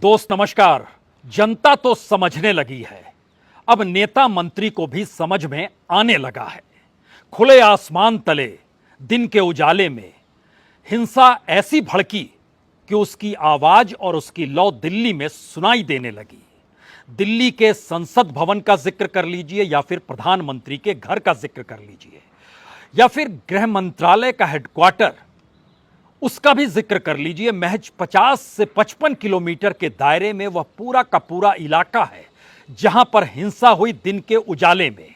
दोस्त नमस्कार। जनता तो समझने लगी है, अब नेता मंत्री को भी समझ में आने लगा है। खुले आसमान तले दिन के उजाले में हिंसा ऐसी भड़की कि उसकी आवाज और उसकी लौ दिल्ली में सुनाई देने लगी। दिल्ली के संसद भवन का जिक्र कर लीजिए या फिर प्रधानमंत्री के घर का जिक्र कर लीजिए या फिर गृह मंत्रालय का हेडक्वार्टर, उसका भी जिक्र कर लीजिए। महज 50 से 55 किलोमीटर के दायरे में वह पूरा का पूरा इलाका है जहां पर हिंसा हुई दिन के उजाले में।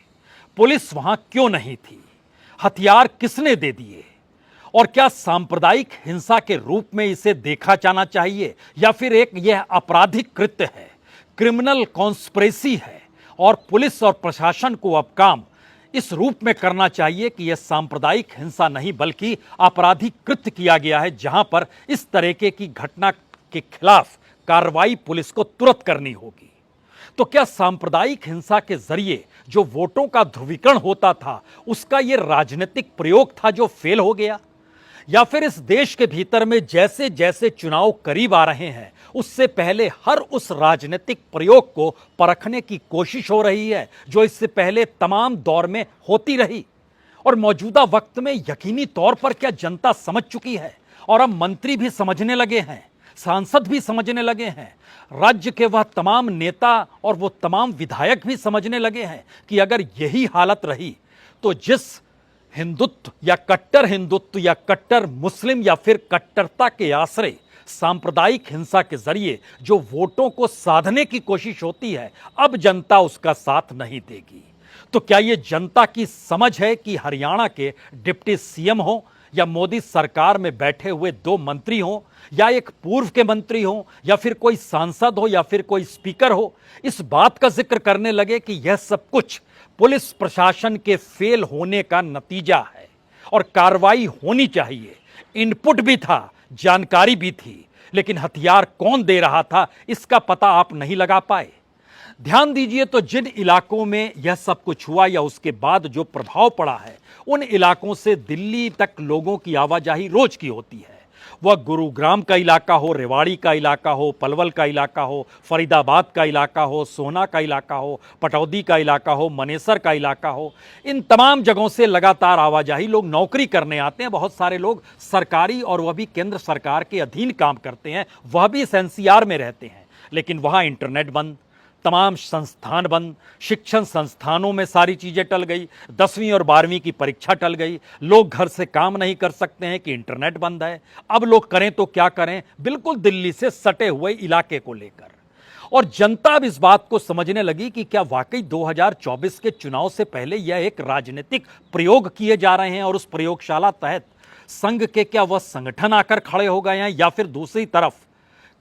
पुलिस वहां क्यों नहीं थी? हथियार किसने दे दिए? और क्या सांप्रदायिक हिंसा के रूप में इसे देखा जाना चाहिए या फिर एक यह आपराधिक कृत्य है, क्रिमिनल कॉन्स्पिरेसी है और पुलिस और प्रशासन को अब काम इस रूप में करना चाहिए कि यह सांप्रदायिक हिंसा नहीं बल्कि आपराधिक कृत्य किया गया है, जहां पर इस तरीके की घटना के खिलाफ कार्रवाई पुलिस को तुरंत करनी होगी। तो क्या सांप्रदायिक हिंसा के जरिए जो वोटों का ध्रुवीकरण होता था उसका यह राजनीतिक प्रयोग था जो फेल हो गया, या फिर इस देश के भीतर में जैसे जैसे चुनाव करीब आ रहे हैं उससे पहले हर उस राजनीतिक प्रयोग को परखने की कोशिश हो रही है जो इससे पहले तमाम दौर में होती रही? और मौजूदा वक्त में यकीनी तौर पर क्या जनता समझ चुकी है और अब मंत्री भी समझने लगे हैं, सांसद भी समझने लगे हैं, राज्य के वह तमाम नेता और वो तमाम विधायक भी समझने लगे हैं कि अगर यही हालत रही तो जिस हिंदुत्व या कट्टर मुस्लिम या फिर कट्टरता के आश्रय सांप्रदायिक हिंसा के जरिए जो वोटों को साधने की कोशिश होती है, अब जनता उसका साथ नहीं देगी। तो क्या यह जनता की समझ है कि हरियाणा के डिप्टी सीएम हो या मोदी सरकार में बैठे हुए 2 मंत्री हो या एक पूर्व के मंत्री हो या फिर कोई सांसद हो या फिर कोई स्पीकर हो, इस बात का जिक्र करने लगे कि यह सब कुछ पुलिस प्रशासन के फेल होने का नतीजा है और कार्रवाई होनी चाहिए? इनपुट भी था, जानकारी भी थी, लेकिन हथियार कौन दे रहा था इसका पता आप नहीं लगा पाए। ध्यान दीजिए तो जिन इलाकों में यह सब कुछ हुआ या उसके बाद जो प्रभाव पड़ा है, उन इलाकों से दिल्ली तक लोगों की आवाजाही रोज की होती है। वह गुरुग्राम का इलाका हो, रेवाड़ी का इलाका हो, पलवल का इलाका हो, फरीदाबाद का इलाका हो, सोहना का इलाका हो, पटौदी का इलाका हो, मनेसर का इलाका हो, इन तमाम जगहों से लगातार आवाजाही। लोग नौकरी करने आते हैं, बहुत सारे लोग सरकारी और वह भी केंद्र सरकार के अधीन काम करते हैं, वह भी इस एनसीआर में रहते हैं, लेकिन वहाँ इंटरनेट बंद, तमाम संस्थान बंद, शिक्षण संस्थानों में सारी चीज़ें टल गई, 10वीं और 12वीं की परीक्षा टल गई, लोग घर से काम नहीं कर सकते हैं कि इंटरनेट बंद है। अब लोग करें तो क्या करें, बिल्कुल दिल्ली से सटे हुए इलाके को लेकर। और जनता अब इस बात को समझने लगी कि क्या वाकई 2024 के चुनाव से पहले यह एक राजनीतिक प्रयोग किए जा रहे हैं और उस प्रयोगशाला तहत संघ के क्या वह संगठन आकर खड़े हो गए हैं या फिर दूसरी तरफ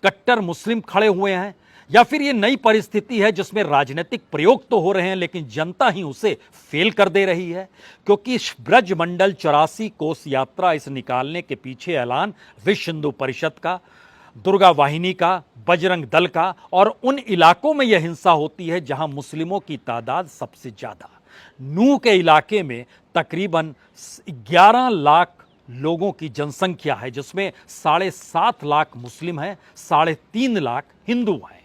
कट्टर मुस्लिम खड़े हुए हैं, या फिर ये नई परिस्थिति है जिसमें राजनीतिक प्रयोग तो हो रहे हैं लेकिन जनता ही उसे फेल कर दे रही है। क्योंकि ब्रज मंडल 84 कोस यात्रा इस निकालने के पीछे ऐलान विश्व हिंदू परिषद का, दुर्गा वाहिनी का, बजरंग दल का, और उन इलाकों में यह हिंसा होती है जहां मुस्लिमों की तादाद सबसे ज्यादा। नूह के इलाके में तकरीबन 11 लाख लोगों की जनसंख्या है जिसमें 7.5 लाख मुस्लिम हैं, 3.5 लाख हिंदू हैं।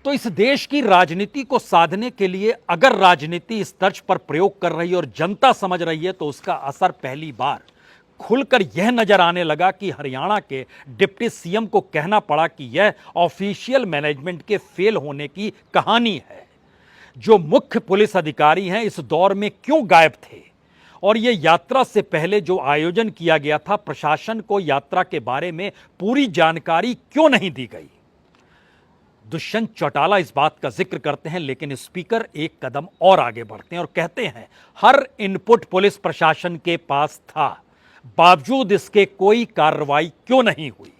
तो इस देश की राजनीति को साधने के लिए अगर राजनीति इस तर्ज पर प्रयोग कर रही है और जनता समझ रही है तो उसका असर पहली बार खुलकर यह नजर आने लगा कि हरियाणा के डिप्टी सीएम को कहना पड़ा कि यह ऑफिशियल मैनेजमेंट के फेल होने की कहानी है। जो मुख्य पुलिस अधिकारी हैं इस दौर में क्यों गायब थे, और यह यात्रा से पहले जो आयोजन किया गया था प्रशासन को यात्रा के बारे में पूरी जानकारी क्यों नहीं दी गई? दुष्यंत चौटाला इस बात का जिक्र करते हैं, लेकिन स्पीकर एक कदम और आगे बढ़ते हैं और कहते हैं हर इनपुट पुलिस प्रशासन के पास था, बावजूद इसके कोई कार्रवाई क्यों नहीं हुई?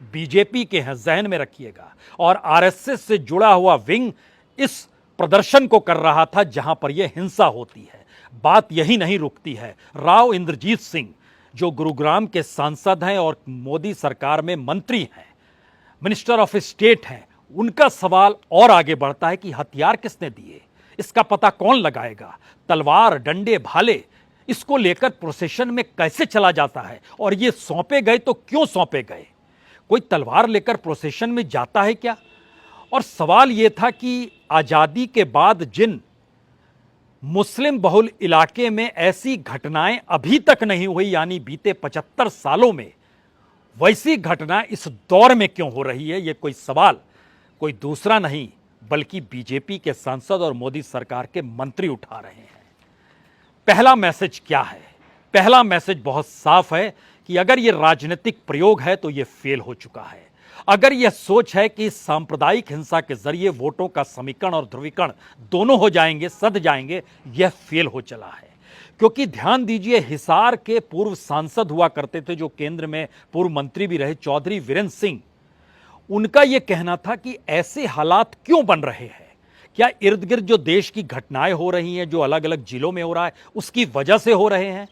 बीजेपी के जहन में रखिएगा। और आरएसएस से जुड़ा हुआ विंग इस प्रदर्शन को कर रहा था जहां पर यह हिंसा होती है। बात यही नहीं रुकती है। राव इंद्रजीत सिंह जो गुरुग्राम के सांसद हैं और मोदी सरकार में मंत्री हैं, मिनिस्टर ऑफ स्टेट हैं, उनका सवाल और आगे बढ़ता है कि हथियार किसने दिए, इसका पता कौन लगाएगा? तलवार, डंडे, भाले, इसको लेकर प्रोसेशन में कैसे चला जाता है? और ये सौंपे गए तो क्यों सौंपे गए? कोई तलवार लेकर प्रोसेशन में जाता है क्या? और सवाल यह था कि आजादी के बाद जिन मुस्लिम बहुल इलाके में ऐसी घटनाएं अभी तक नहीं हुई, यानी बीते 75 सालों में, वैसी घटना इस दौर में क्यों हो रही है? यह कोई सवाल कोई दूसरा नहीं बल्कि बीजेपी के सांसद और मोदी सरकार के मंत्री उठा रहे हैं। पहला मैसेज क्या है? पहला मैसेज बहुत साफ है कि अगर यह राजनीतिक प्रयोग है तो यह फेल हो चुका है। अगर यह सोच है कि सांप्रदायिक हिंसा के जरिए वोटों का समीकरण और ध्रुवीकरण दोनों हो जाएंगे, सध जाएंगे, यह फेल हो चला है। क्योंकि ध्यान दीजिए, हिसार के पूर्व सांसद हुआ करते थे, जो केंद्र में पूर्व मंत्री भी रहे, चौधरी वीरेंद्र सिंह, उनका यह कहना था कि ऐसे हालात क्यों बन रहे हैं? क्या इर्द गिर्द जो देश की घटनाएं हो रही हैं, जो अलग अलग जिलों में हो रहा है, उसकी वजह से हो रहे हैं?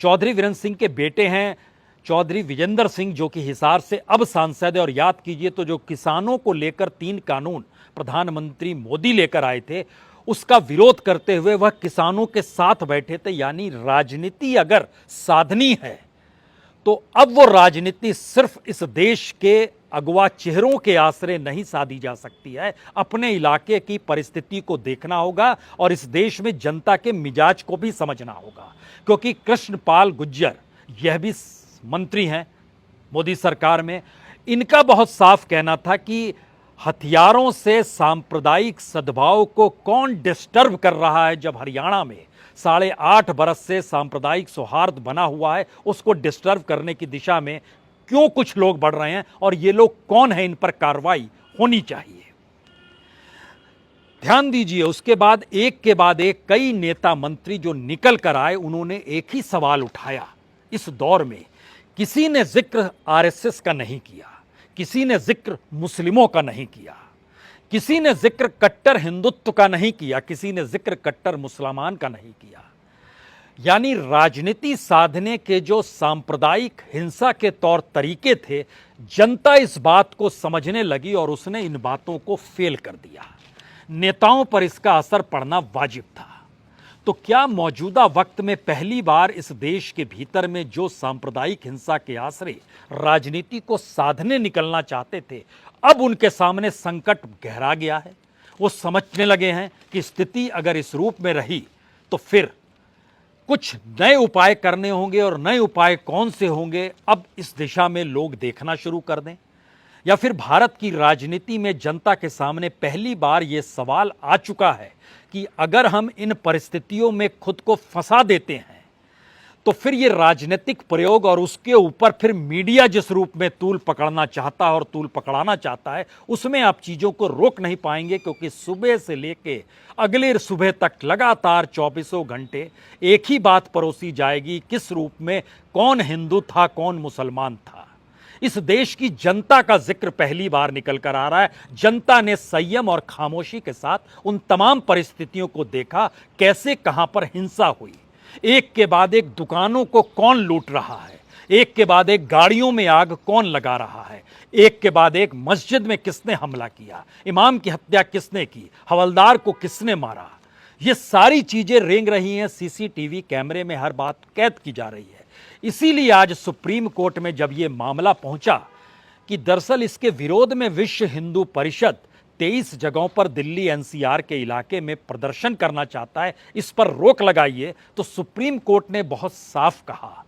चौधरी वीरेंद्र सिंह के बेटे हैं चौधरी विजेंद्र सिंह, जो कि हिसार से अब सांसद है। और याद कीजिए तो जो किसानों को लेकर 3 कानून प्रधानमंत्री मोदी लेकर आए थे, उसका विरोध करते हुए वह किसानों के साथ बैठे थे। यानी राजनीति अगर साधनी है तो अब वो राजनीति सिर्फ इस देश के अगवा चेहरों के आश्रय नहीं साधी जा सकती है। अपने इलाके की परिस्थिति को देखना होगा और इस देश में जनता के मिजाज को भी समझना होगा। क्योंकि कृष्णपाल गुर्जर, यह भी मंत्री हैं मोदी सरकार में, इनका बहुत साफ कहना था कि हथियारों से सांप्रदायिक सद्भाव को कौन डिस्टर्ब कर रहा है। जब हरियाणा में 8.5 बरस से सांप्रदायिक सौहार्द बना हुआ है, उसको डिस्टर्ब करने की दिशा में क्यों कुछ लोग बढ़ रहे हैं और ये लोग कौन है? इन पर कार्रवाई होनी चाहिए। ध्यान दीजिए, उसके बाद एक के बाद एक कई नेता मंत्री जो निकल कर आए, उन्होंने एक ही सवाल उठाया। इस दौर में किसी ने जिक्र आरएसएस का नहीं किया, किसी ने जिक्र मुस्लिमों का नहीं किया, किसी ने जिक्र कट्टर हिंदुत्व का नहीं किया, किसी ने जिक्र कट्टर मुसलमान का नहीं किया। यानी राजनीति साधने के जो सांप्रदायिक हिंसा के तौर तरीके थे, जनता इस बात को समझने लगी और उसने इन बातों को फेल कर दिया। नेताओं पर इसका असर पड़ना वाजिब था। तो क्या मौजूदा वक्त में पहली बार इस देश के भीतर में जो सांप्रदायिक हिंसा के आश्रय राजनीति को साधने निकलना चाहते थे, अब उनके सामने संकट गहरा गया है? वो समझने लगे हैं कि स्थिति अगर इस रूप में रही तो फिर कुछ नए उपाय करने होंगे। और नए उपाय कौन से होंगे, अब इस दिशा में लोग देखना शुरू कर दें? या फिर भारत की राजनीति में जनता के सामने पहली बार यह सवाल आ चुका है कि अगर हम इन परिस्थितियों में खुद को फंसा देते हैं तो फिर ये राजनीतिक प्रयोग और उसके ऊपर फिर मीडिया जिस रूप में तूल पकड़ना चाहता है और तूल पकड़ाना चाहता है, उसमें आप चीज़ों को रोक नहीं पाएंगे। क्योंकि सुबह से लेके अगले सुबह तक लगातार 24 घंटे एक ही बात परोसी जाएगी, किस रूप में कौन हिंदू था, कौन मुसलमान था। इस देश की जनता का जिक्र पहली बार निकल कर आ रहा है। जनता ने संयम और खामोशी के साथ उन तमाम परिस्थितियों को देखा, कैसे कहां पर हिंसा हुई। एक के बाद एक दुकानों को कौन लूट रहा है, एक के बाद एक गाड़ियों में आग कौन लगा रहा है, एक के बाद एक मस्जिद में किसने हमला किया, इमाम की हत्या किसने की, हवलदार को किसने मारा। ये सारी चीजें रेंग रही हैं, सीसीटीवी कैमरे में हर बात कैद की जा रही है। इसीलिए आज सुप्रीम कोर्ट में जब ये मामला पहुंचा कि दरअसल इसके विरोध में विश्व हिंदू परिषद 23 जगहों पर दिल्ली एनसीआर के इलाके में प्रदर्शन करना चाहता है, इस पर रोक लगाइए, तो सुप्रीम कोर्ट ने बहुत साफ कहा,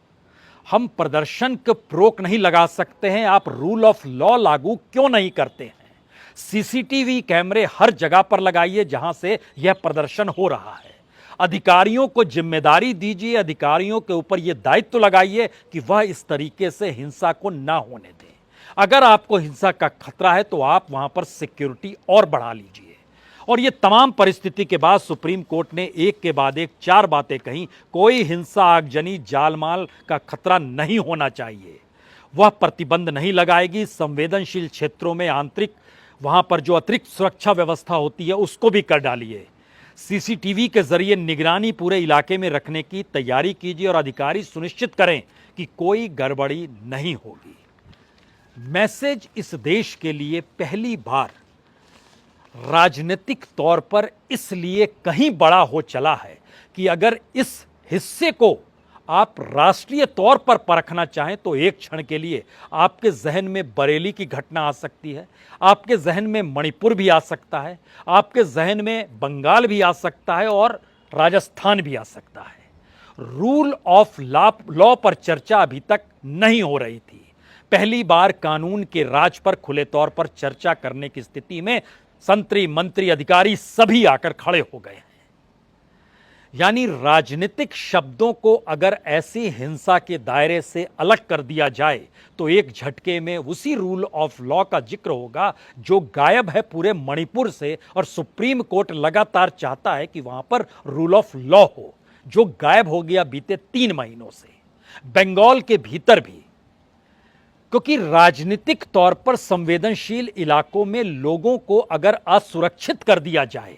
हम प्रदर्शन को रोक नहीं लगा सकते हैं, आप रूल ऑफ लॉ लागू क्यों नहीं करते हैं? सीसीटीवी कैमरे हर जगह पर लगाइए जहां से यह प्रदर्शन हो रहा है। अधिकारियों को जिम्मेदारी दीजिए, अधिकारियों के ऊपर यह दायित्व लगाइए कि वह इस तरीके से हिंसा को ना होने दें। अगर आपको हिंसा का खतरा है तो आप वहां पर सिक्योरिटी और बढ़ा लीजिए। और ये तमाम परिस्थिति के बाद सुप्रीम कोर्ट ने एक के बाद एक 4 बातें कहीं। कोई हिंसा, आगजनी, जालमाल का खतरा नहीं होना चाहिए, वह प्रतिबंध नहीं लगाएगी। संवेदनशील क्षेत्रों में आंतरिक, वहां पर जो अतिरिक्त सुरक्षा व्यवस्था होती है उसको भी कर डालिए। सीसीटीवी के जरिए निगरानी पूरे इलाके में रखने की तैयारी कीजिए और अधिकारी सुनिश्चित करें कि कोई गड़बड़ी नहीं होगी। मैसेज इस देश के लिए पहली बार राजनीतिक तौर पर इसलिए कहीं बड़ा हो चला है कि अगर इस हिस्से को आप राष्ट्रीय तौर पर परखना चाहें तो एक क्षण के लिए आपके जहन में बरेली की घटना आ सकती है, आपके जहन में मणिपुर भी आ सकता है, आपके जहन में बंगाल भी आ सकता है और राजस्थान भी आ सकता है। रूल ऑफ लॉ पर चर्चा अभी तक नहीं हो रही थी। पहली बार कानून के राज पर खुले तौर पर चर्चा करने की स्थिति में संतरी, मंत्री, अधिकारी सभी आकर खड़े हो गए हैं। यानी राजनीतिक शब्दों को अगर ऐसी हिंसा के दायरे से अलग कर दिया जाए तो एक झटके में उसी रूल ऑफ लॉ का जिक्र होगा जो गायब है पूरे मणिपुर से, और सुप्रीम कोर्ट लगातार चाहता है कि वहां पर रूल ऑफ लॉ हो, जो गायब हो गया बीते 3 महीनों से बंगाल के भीतर भी। क्योंकि राजनीतिक तौर पर संवेदनशील इलाकों में लोगों को अगर असुरक्षित कर दिया जाए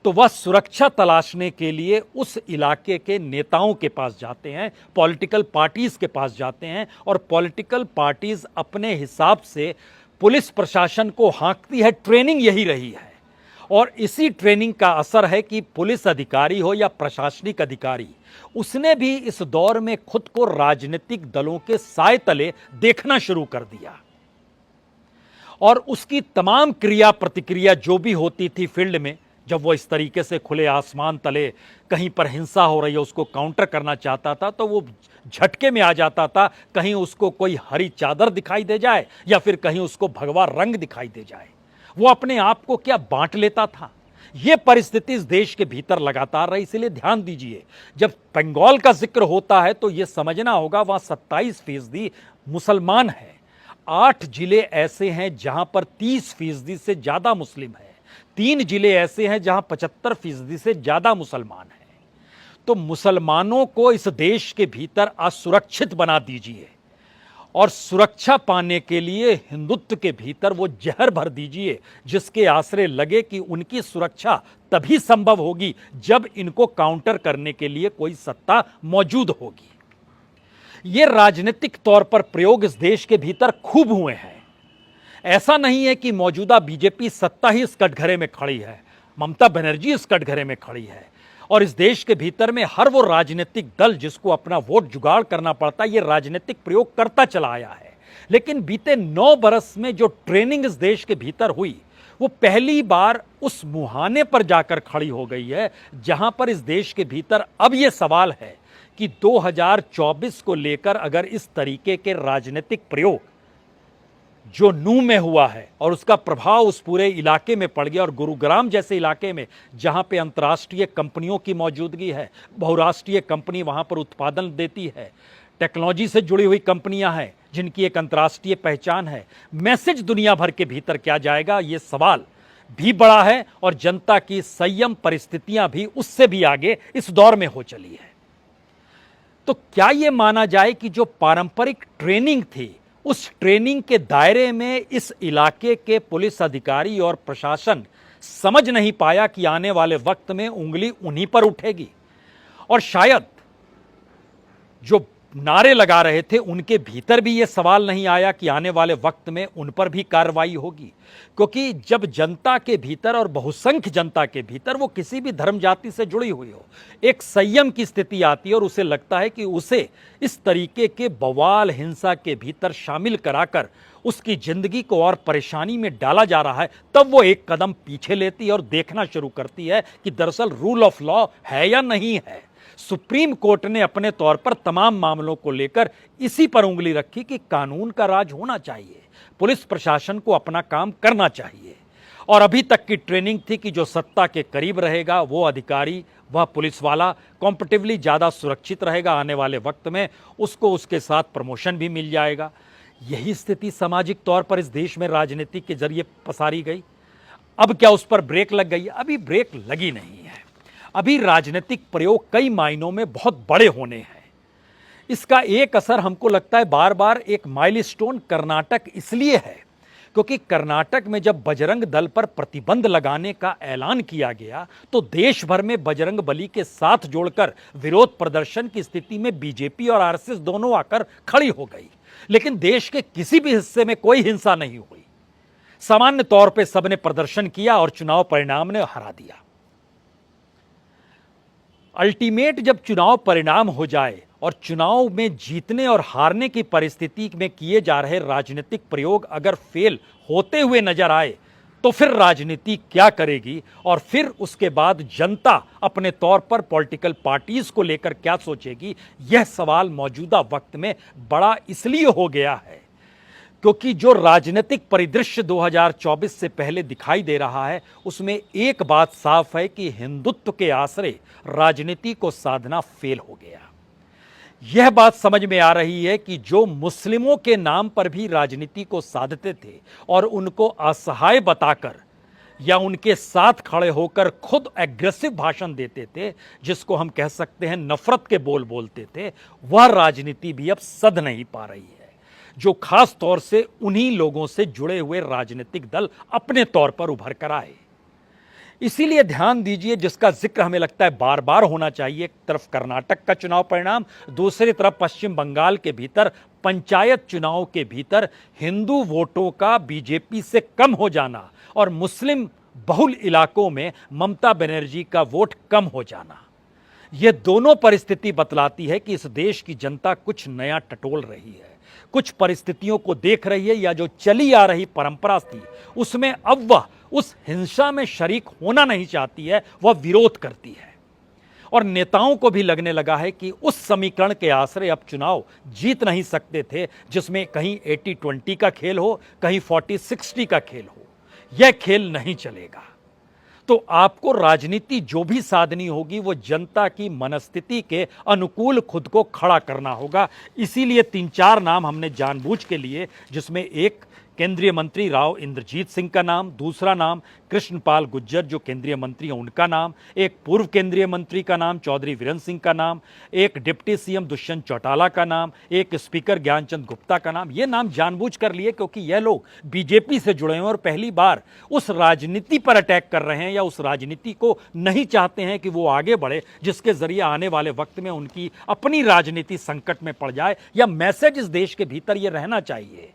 तो वह सुरक्षा तलाशने के लिए उस इलाके के नेताओं के पास जाते हैं, पॉलिटिकल पार्टीज के पास जाते हैं, और पॉलिटिकल पार्टीज अपने हिसाब से पुलिस प्रशासन को हाँकती है। ट्रेनिंग यही रही है, और इसी ट्रेनिंग का असर है कि पुलिस अधिकारी हो या प्रशासनिक अधिकारी, उसने भी इस दौर में खुद को राजनीतिक दलों के साए तले देखना शुरू कर दिया, और उसकी तमाम क्रिया प्रतिक्रिया जो भी होती थी फील्ड में, जब वो इस तरीके से खुले आसमान तले कहीं पर हिंसा हो रही है उसको काउंटर करना चाहता था तो वो झटके में आ जाता था। कहीं उसको कोई हरी चादर दिखाई दे जाए या फिर कहीं उसको भगवा रंग दिखाई दे जाए, वो अपने आप को क्या बांट लेता था। ये परिस्थिति इस देश के भीतर लगातार रही। इसलिए ध्यान दीजिए, जब बंगाल का जिक्र होता है तो यह समझना होगा वहां 27% मुसलमान है। 8 जिले ऐसे हैं जहां पर 30% से ज्यादा मुस्लिम है। 3 जिले ऐसे हैं जहां 75% से ज्यादा मुसलमान हैं। तो मुसलमानों को इस देश के भीतर असुरक्षित बना दीजिए, और सुरक्षा पाने के लिए हिंदुत्व के भीतर वो जहर भर दीजिए जिसके आसरे लगे कि उनकी सुरक्षा तभी संभव होगी जब इनको काउंटर करने के लिए कोई सत्ता मौजूद होगी। ये राजनीतिक तौर पर प्रयोग इस देश के भीतर खूब हुए हैं। ऐसा नहीं है कि मौजूदा बीजेपी सत्ता ही इस कटघरे में खड़ी है, ममता बनर्जी इस कटघरे में खड़ी है, और इस देश के भीतर में हर वो राजनीतिक दल जिसको अपना वोट जुगाड़ करना पड़ता है ये राजनीतिक प्रयोग करता चला आया है। लेकिन बीते 9 बरस में जो ट्रेनिंग इस देश के भीतर हुई वो पहली बार उस मुहाने पर जाकर खड़ी हो गई है जहां पर इस देश के भीतर अब ये सवाल है कि 2024 को लेकर अगर इस तरीके के राजनीतिक प्रयोग जो नू में हुआ है और उसका प्रभाव उस पूरे इलाके में पड़ गया, और गुरुग्राम जैसे इलाके में जहां पे अंतर्राष्ट्रीय कंपनियों की मौजूदगी है, बहुराष्ट्रीय कंपनी वहां पर उत्पादन देती है, टेक्नोलॉजी से जुड़ी हुई कंपनियां हैं जिनकी एक अंतर्राष्ट्रीय पहचान है, मैसेज दुनिया भर के भीतर क्या जाएगा ये सवाल भी बड़ा है, और जनता की संयम परिस्थितियां भी उससे भी आगे इस दौर में हो चली है। तो क्या यह माना जाए कि जो पारंपरिक ट्रेनिंग थी उस ट्रेनिंग के दायरे में इस इलाके के पुलिस अधिकारी और प्रशासन समझ नहीं पाया कि आने वाले वक्त में उंगली उन्हीं पर उठेगी, और शायद जो नारे लगा रहे थे उनके भीतर भी यह सवाल नहीं आया कि आने वाले वक्त में उन पर भी कार्रवाई होगी। क्योंकि जब जनता के भीतर और बहुसंख्य जनता के भीतर वो किसी भी धर्म जाति से जुड़ी हुई हो, एक संयम की स्थिति आती है और उसे लगता है कि उसे इस तरीके के बवाल हिंसा के भीतर शामिल कराकर उसकी जिंदगी को और परेशानी में डाला जा रहा है, तब वो एक कदम पीछे लेती है और देखना शुरू करती है कि दरअसल रूल ऑफ लॉ है या नहीं है। सुप्रीम कोर्ट ने अपने तौर पर तमाम मामलों को लेकर इसी पर उंगली रखी कि कानून का राज होना चाहिए, पुलिस प्रशासन को अपना काम करना चाहिए, और अभी तक की ट्रेनिंग थी कि जो सत्ता के करीब रहेगा वो अधिकारी, वह पुलिस वाला कंपैरेटिवली ज़्यादा सुरक्षित रहेगा, आने वाले वक्त में उसको उसके साथ प्रमोशन भी मिल जाएगा। यही स्थिति सामाजिक तौर पर इस देश में राजनीति के जरिए पसारी गई। अब क्या उस पर ब्रेक लग गई? अभी ब्रेक लगी नहीं है। अभी राजनीतिक प्रयोग कई मायनों में बहुत बड़े होने हैं। इसका एक असर हमको लगता है बार बार एक माइलस्टोन कर्नाटक इसलिए है क्योंकि कर्नाटक में जब बजरंग दल पर प्रतिबंध लगाने का ऐलान किया गया तो देश भर में बजरंग बली के साथ जोड़कर विरोध प्रदर्शन की स्थिति में बीजेपी और आरएसएस दोनों आकर खड़ी हो गई। लेकिन देश के किसी भी हिस्से में कोई हिंसा नहीं हुई। सामान्य तौर पे सबने प्रदर्शन किया और चुनाव परिणाम ने हरा दिया। अल्टीमेट जब चुनाव परिणाम हो जाए और चुनाव में जीतने और हारने की परिस्थिति में किए जा रहे राजनीतिक प्रयोग अगर फेल होते हुए नजर आए तो फिर राजनीति क्या करेगी और फिर उसके बाद जनता अपने तौर पर पॉलिटिकल पार्टीज को लेकर क्या सोचेगी, यह सवाल मौजूदा वक्त में बड़ा इसलिए हो गया है क्योंकि जो राजनीतिक परिदृश्य 2024 से पहले दिखाई दे रहा है उसमें एक बात साफ है कि हिंदुत्व के आसरे राजनीति को साधना फेल हो गया। यह बात समझ में आ रही है कि जो मुस्लिमों के नाम पर भी राजनीति को साधते थे और उनको असहाय बताकर या उनके साथ खड़े होकर खुद एग्रेसिव भाषण देते थे, जिसको हम कह सकते हैं नफरत के बोल बोलते थे, वह राजनीति भी अब सध नहीं पा रही है, जो खास तौर से उन्हीं लोगों से जुड़े हुए राजनीतिक दल अपने तौर पर उभर कर आए। इसीलिए ध्यान दीजिए, जिसका जिक्र हमें लगता है बार बार होना चाहिए, एक तरफ कर्नाटक का चुनाव परिणाम, दूसरी तरफ पश्चिम बंगाल के भीतर पंचायत चुनाव के भीतर हिंदू वोटों का बीजेपी से कम हो जाना और मुस्लिम बहुल इलाकों में ममता बनर्जी का वोट कम हो जाना। यह दोनों परिस्थिति बतलाती है कि इस देश की जनता कुछ नया टटोल रही है, कुछ परिस्थितियों को देख रही है, या जो चली आ रही परंपरा थी उसमें अब वह उस हिंसा में शरीक होना नहीं चाहती है, वह विरोध करती है। और नेताओं को भी लगने लगा है कि उस समीकरण के आसरे अब चुनाव जीत नहीं सकते थे जिसमें कहीं 80-20 का खेल हो, कहीं 40-60 का खेल हो। यह खेल नहीं चलेगा। तो आपको राजनीति जो भी साधनी होगी वो जनता की मनस्थिति के अनुकूल खुद को खड़ा करना होगा। इसीलिए 3-4 नाम हमने जानबूझ के लिए, जिसमें एक केंद्रीय मंत्री राव इंद्रजीत सिंह का नाम, दूसरा नाम कृष्णपाल गुर्जर जो केंद्रीय मंत्री हैं उनका नाम, एक पूर्व केंद्रीय मंत्री का नाम चौधरी वीरेंद्र सिंह का नाम, एक डिप्टी सीएम दुष्यंत चौटाला का नाम, एक स्पीकर ज्ञानचंद गुप्ता का नाम। ये नाम जानबूझ कर लिए क्योंकि यह लोग बीजेपी से जुड़े हैं और पहली बार उस राजनीति पर अटैक कर रहे हैं या उस राजनीति को नहीं चाहते हैं कि वो आगे बढ़े, जिसके जरिए आने वाले वक्त में उनकी अपनी राजनीति संकट में पड़ जाए। या मैसेज इस देश के भीतर यह रहना चाहिए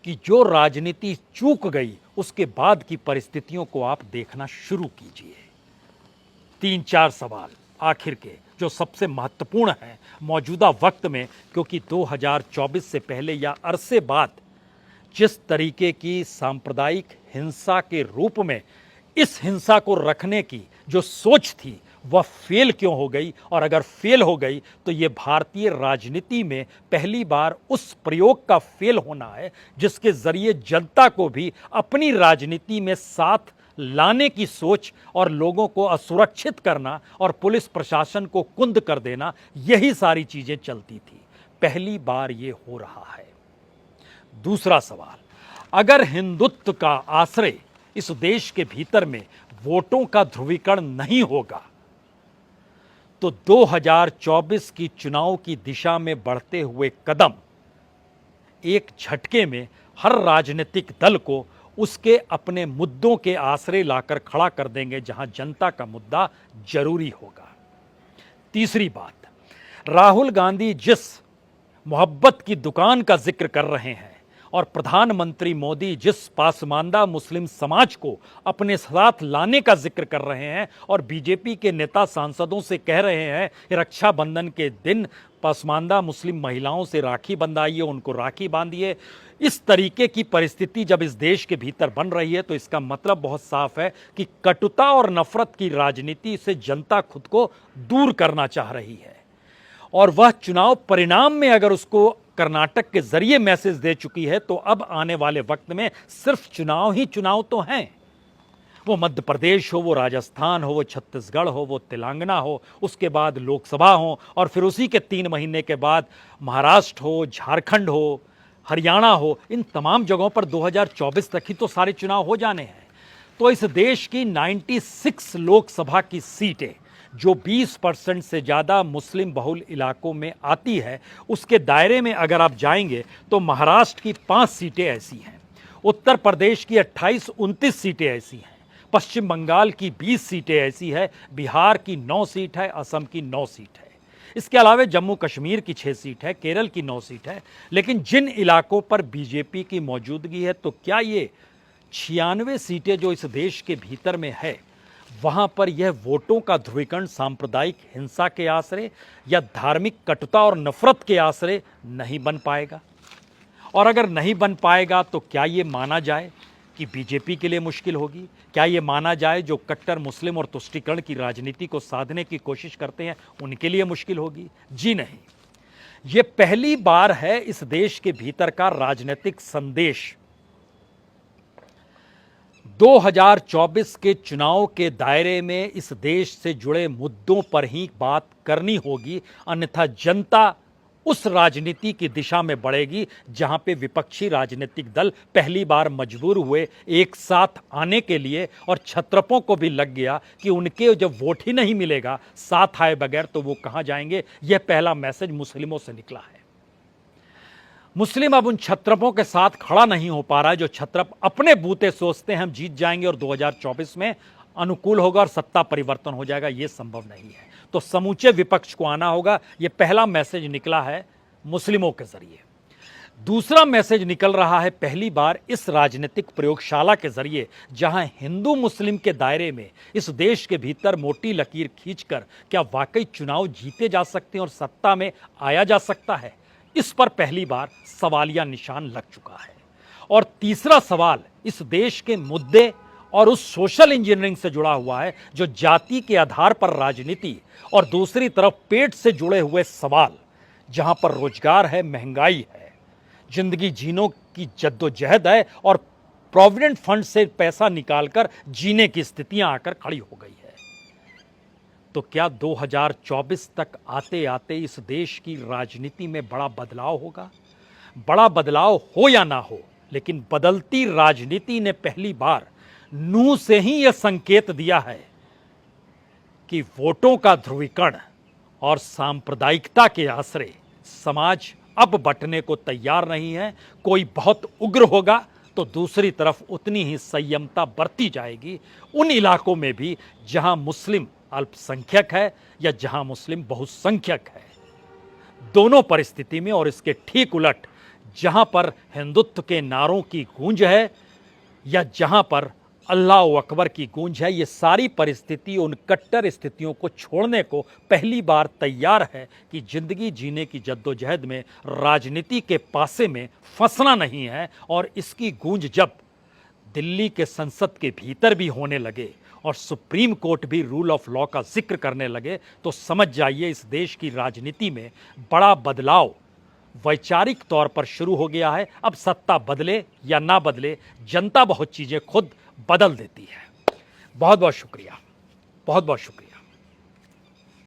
कि जो राजनीति चूक गई उसके बाद की परिस्थितियों को आप देखना शुरू कीजिए। 3-4 सवाल आखिर के जो सबसे महत्वपूर्ण हैं मौजूदा वक्त में, क्योंकि 2024 से पहले या अरसे बाद जिस तरीके की सांप्रदायिक हिंसा के रूप में इस हिंसा को रखने की जो सोच थी वह फेल क्यों हो गई, और अगर फेल हो गई तो ये भारतीय राजनीति में पहली बार उस प्रयोग का फेल होना है जिसके जरिए जनता को भी अपनी राजनीति में साथ लाने की सोच और लोगों को असुरक्षित करना और पुलिस प्रशासन को कुंद कर देना, यही सारी चीजें चलती थी। पहली बार ये हो रहा है। दूसरा सवाल, अगर हिंदुत्व का आश्रय इस देश के भीतर में वोटों का ध्रुवीकरण नहीं होगा तो 2024 की चुनाव की दिशा में बढ़ते हुए कदम एक झटके में हर राजनीतिक दल को उसके अपने मुद्दों के आसरे लाकर खड़ा कर देंगे जहां जनता का मुद्दा जरूरी होगा। तीसरी बात, राहुल गांधी जिस मोहब्बत की दुकान का जिक्र कर रहे हैं और प्रधानमंत्री मोदी जिस पासमानदा मुस्लिम समाज को अपने साथ लाने का जिक्र कर रहे हैं और बीजेपी के नेता सांसदों से कह रहे हैं कि रक्षाबंधन के दिन पासमानदा मुस्लिम महिलाओं से राखी बंधाइए, उनको राखी बांधिए, इस तरीके की परिस्थिति जब इस देश के भीतर बन रही है तो इसका मतलब बहुत साफ है कि कटुता और नफरत की राजनीति से जनता खुद को दूर करना चाह रही है। और वह चुनाव परिणाम में अगर उसको कर्नाटक के जरिए मैसेज दे चुकी है तो अब आने वाले वक्त में सिर्फ चुनाव ही चुनाव तो हैं। वो मध्य प्रदेश हो, वो राजस्थान हो, वो छत्तीसगढ़ हो, वो तेलंगाना हो, उसके बाद लोकसभा हो और फिर उसी के 3 महीने के बाद महाराष्ट्र हो, झारखंड हो, हरियाणा हो, इन तमाम जगहों पर 2024 तक ही तो सारे चुनाव हो जाने हैं। तो इस देश की 96 लोकसभा की सीटें जो 20% से ज़्यादा मुस्लिम बहुल इलाकों में आती है, उसके दायरे में अगर आप जाएंगे तो महाराष्ट्र की 5 सीटें ऐसी हैं, उत्तर प्रदेश की 28-29 सीटें ऐसी हैं, पश्चिम बंगाल की 20 सीटें ऐसी है, बिहार की 9 सीट है, असम की 9 सीट है, इसके अलावा जम्मू कश्मीर की 6 सीट है, केरल की 9 सीट है। लेकिन जिन इलाकों पर बीजेपी की मौजूदगी है तो क्या ये 96 सीटें जो इस देश के भीतर में है वहां पर यह वोटों का ध्रुवीकरण सांप्रदायिक हिंसा के आश्रय या धार्मिक कटुता और नफरत के आश्रय नहीं बन पाएगा। और अगर नहीं बन पाएगा तो क्या ये माना जाए कि बीजेपी के लिए मुश्किल होगी? क्या ये माना जाए जो कट्टर मुस्लिम और तुष्टीकरण की राजनीति को साधने की कोशिश करते हैं उनके लिए मुश्किल होगी? जी नहीं। ये पहली बार है इस देश के भीतर का राजनीतिक संदेश 2024 के चुनाव के दायरे में इस देश से जुड़े मुद्दों पर ही बात करनी होगी, अन्यथा जनता उस राजनीति की दिशा में बढ़ेगी जहां पे विपक्षी राजनीतिक दल पहली बार मजबूर हुए एक साथ आने के लिए, और छत्रपों को भी लग गया कि उनके जब वोट ही नहीं मिलेगा साथ आए बगैर तो वो कहां जाएंगे। यह पहला मैसेज मुस्लिमों से निकला है। मुस्लिम अब उन छत्रपों के साथ खड़ा नहीं हो पा रहा है जो छत्रप अपने बूते सोचते हैं हम जीत जाएंगे और 2024 में अनुकूल होगा और सत्ता परिवर्तन हो जाएगा। यह संभव नहीं है। तो समूचे विपक्ष को आना होगा। यह पहला मैसेज निकला है मुस्लिमों के जरिए। दूसरा मैसेज निकल रहा है पहली बार इस राजनीतिक प्रयोगशाला के जरिए, जहां हिंदू मुस्लिम के दायरे में इस देश के भीतर मोटी लकीर खींचकर क्या वाकई चुनाव जीते जा सकते हैं और सत्ता में आया जा सकता है। इस पर पहली बार सवालिया निशान लग चुका है। और तीसरा सवाल इस देश के मुद्दे और उस सोशल इंजीनियरिंग से जुड़ा हुआ है जो जाति के आधार पर राजनीति, और दूसरी तरफ पेट से जुड़े हुए सवाल जहां पर रोजगार है, महंगाई है, जिंदगी जीने की जद्दोजहद है और प्रोविडेंट फंड से पैसा निकालकर जीने की स्थितियां आकर खड़ी हो गई है। तो क्या 2024 तक आते आते इस देश की राजनीति में बड़ा बदलाव होगा? बड़ा बदलाव हो या ना हो, लेकिन बदलती राजनीति ने पहली बार नूह से ही यह संकेत दिया है कि वोटों का ध्रुवीकरण और सांप्रदायिकता के आश्रय समाज अब बंटने को तैयार नहीं है। कोई बहुत उग्र होगा तो दूसरी तरफ उतनी ही संयमता बरती जाएगी उन इलाकों में भी जहां मुस्लिम अल्पसंख्यक है या जहां मुस्लिम बहुसंख्यक है। दोनों परिस्थिति में और इसके ठीक उलट जहां पर हिंदुत्व के नारों की गूंज है या जहां पर अल्लाह अकबर की गूंज है, ये सारी परिस्थिति उन कट्टर स्थितियों को छोड़ने को पहली बार तैयार है कि जिंदगी जीने की जद्दोजहद में राजनीति के पासे में फंसना नहीं है। और इसकी गूंज जब दिल्ली के संसद के भीतर भी होने लगे और सुप्रीम कोर्ट भी रूल ऑफ लॉ का जिक्र करने लगे तो समझ जाइए इस देश की राजनीति में बड़ा बदलाव वैचारिक तौर पर शुरू हो गया है। अब सत्ता बदले या ना बदले, जनता बहुत चीजें खुद बदल देती है। बहुत बहुत शुक्रिया, बहुत बहुत शुक्रिया।